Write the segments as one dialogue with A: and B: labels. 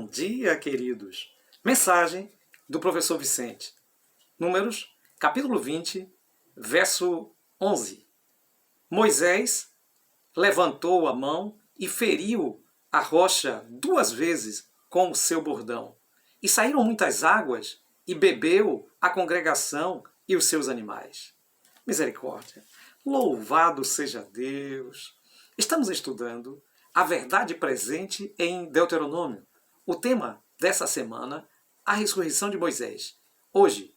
A: dia, queridos! Mensagem do professor Vicente. Números, capítulo 20, verso 11. Moisés levantou a mão e feriu a rocha 2 vezes com o seu bordão. E saíram muitas águas, e bebeu a congregação e os seus animais. Misericórdia! Louvado seja Deus! Estamos estudando a verdade presente em Deuteronômio. O tema dessa semana, a ressurreição de Moisés. Hoje,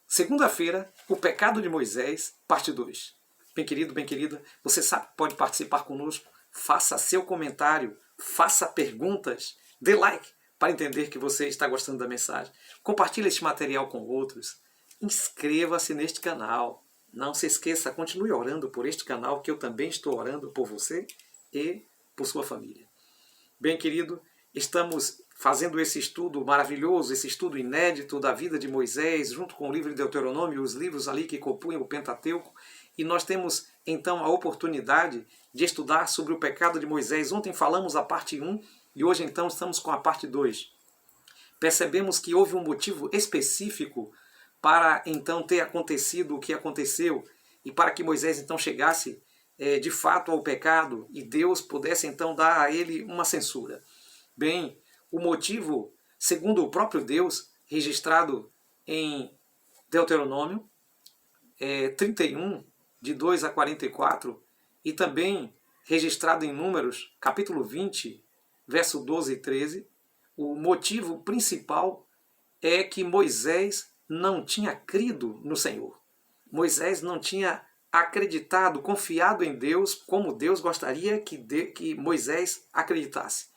A: segunda-feira, o pecado de Moisés, parte 2. Bem querido, bem querida, você sabe que pode participar conosco, faça seu comentário, faça perguntas, dê like para entender que você está gostando da mensagem. Compartilhe este material com outros, inscreva-se neste canal. Não se esqueça, continue orando por este canal, que eu também estou orando por você e por sua família. Bem querido, estamos fazendo esse estudo maravilhoso, esse estudo inédito da vida de Moisés, junto com o livro de Deuteronômio, os livros ali que compunham o Pentateuco, e nós temos então a oportunidade de estudar sobre o pecado de Moisés. Ontem falamos a parte 1 e hoje então estamos com a parte 2. Percebemos que houve um motivo específico para então ter acontecido o que aconteceu e para que Moisés então chegasse de fato ao pecado e Deus pudesse então dar a ele uma censura. Bem, o motivo, segundo o próprio Deus, registrado em Deuteronômio 31, de 2 a 44, e também registrado em Números, capítulo 20, verso 12 e 13, o motivo principal é que Moisés não tinha crido no Senhor. Moisés não tinha acreditado, confiado em Deus, como Deus gostaria que Moisés acreditasse.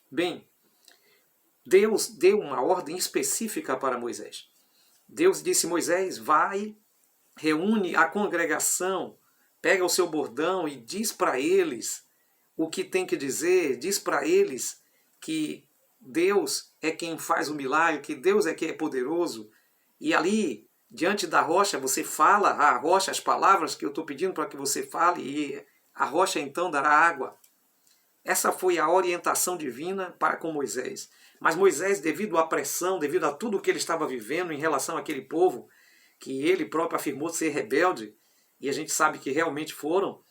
A: Bem, Deus deu uma ordem específica para Moisés. Deus disse: Moisés, vai, reúne a congregação, pega o seu bordão e diz para eles o que tem que dizer, diz para eles que Deus é quem faz o milagre, que Deus é quem é poderoso. E ali, diante da rocha, você fala à rocha as palavras que eu estou pedindo para que você fale, e a rocha então dará água. Essa foi a orientação divina para com Moisés. Mas Moisés, devido à pressão, devido a tudo o que ele estava vivendo em relação àquele povo, que ele próprio afirmou ser rebelde, e a gente sabe que realmente foram,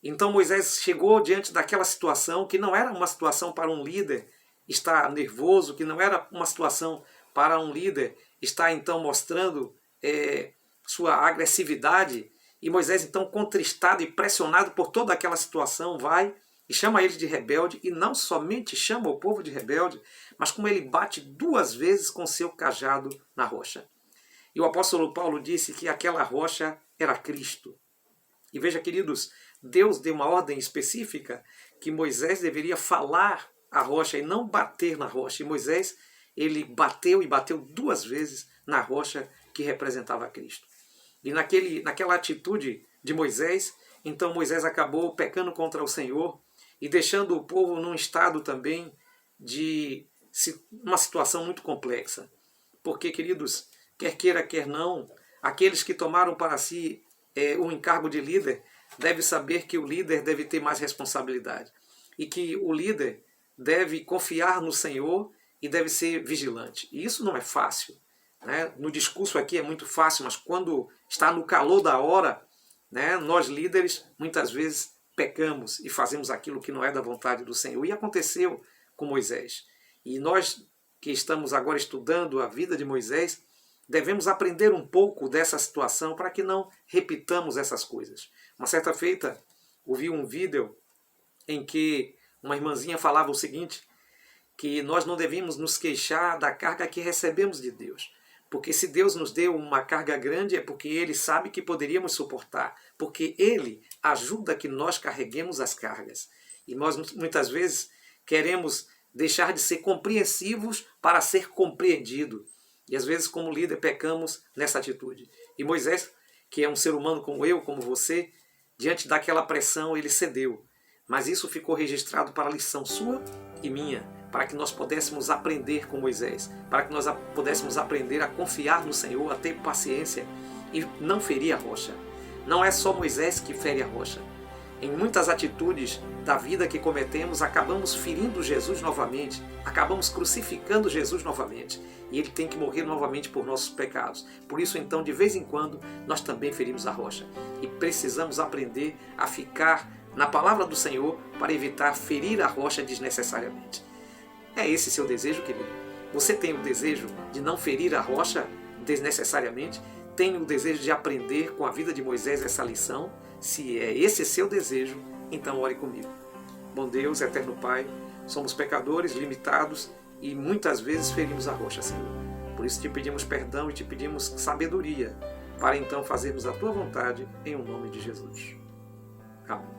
A: então Moisés chegou diante daquela situação que não era uma situação para um líder estar nervoso, que não era uma situação para um líder estar então mostrando sua agressividade, e Moisés então contristado e pressionado por toda aquela situação vai e chama ele de rebelde, e não somente chama o povo de rebelde, mas como ele bate 2 vezes com seu cajado na rocha. E o apóstolo Paulo disse que aquela rocha era Cristo. E veja, queridos, Deus deu uma ordem específica que Moisés deveria falar à rocha e não bater na rocha. E Moisés, ele bateu e bateu 2 vezes na rocha que representava Cristo. E naquela atitude de Moisés, então Moisés acabou pecando contra o Senhor e deixando o povo num estado também de uma situação muito complexa. Porque, queridos, quer queira, quer não, aqueles que tomaram para si o encargo de líder devem saber que o líder deve ter mais responsabilidade e que o líder deve confiar no Senhor e deve ser vigilante. E isso não é fácil, né? No discurso aqui é muito fácil, mas quando está no calor da hora, né, nós líderes muitas vezes pecamos e fazemos aquilo que não é da vontade do Senhor. E aconteceu com Moisés. E nós que estamos agora estudando a vida de Moisés, devemos aprender um pouco dessa situação para que não repitamos essas coisas. Uma certa feita, ouvi um vídeo em que uma irmãzinha falava o seguinte, que nós não devemos nos queixar da carga que recebemos de Deus. Porque se Deus nos deu uma carga grande é porque Ele sabe que poderíamos suportar. Porque Ele ajuda que nós carreguemos as cargas. E nós muitas vezes queremos deixar de ser compreensivos para ser compreendido. E às vezes, como líder, pecamos nessa atitude. E Moisés, que é um ser humano como eu, como você, diante daquela pressão, ele cedeu. Mas isso ficou registrado para a lição sua e minha, para que nós pudéssemos aprender com Moisés, para que nós pudéssemos aprender a confiar no Senhor, a ter paciência e não ferir a rocha. Não é só Moisés que fere a rocha. Em muitas atitudes da vida que cometemos, acabamos ferindo Jesus novamente, acabamos crucificando Jesus novamente. E ele tem que morrer novamente por nossos pecados. Por isso, então, de vez em quando, nós também ferimos a rocha. E precisamos aprender a ficar na palavra do Senhor para evitar ferir a rocha desnecessariamente. É esse seu desejo, querido? Você tem o desejo de não ferir a rocha desnecessariamente? Tem o desejo de aprender com a vida de Moisés essa lição? Se é esse seu desejo, então ore comigo. Bom Deus, eterno Pai, somos pecadores limitados e muitas vezes ferimos a rocha, Senhor. Por isso te pedimos perdão e te pedimos sabedoria para então fazermos a tua vontade em o nome de Jesus. Amém.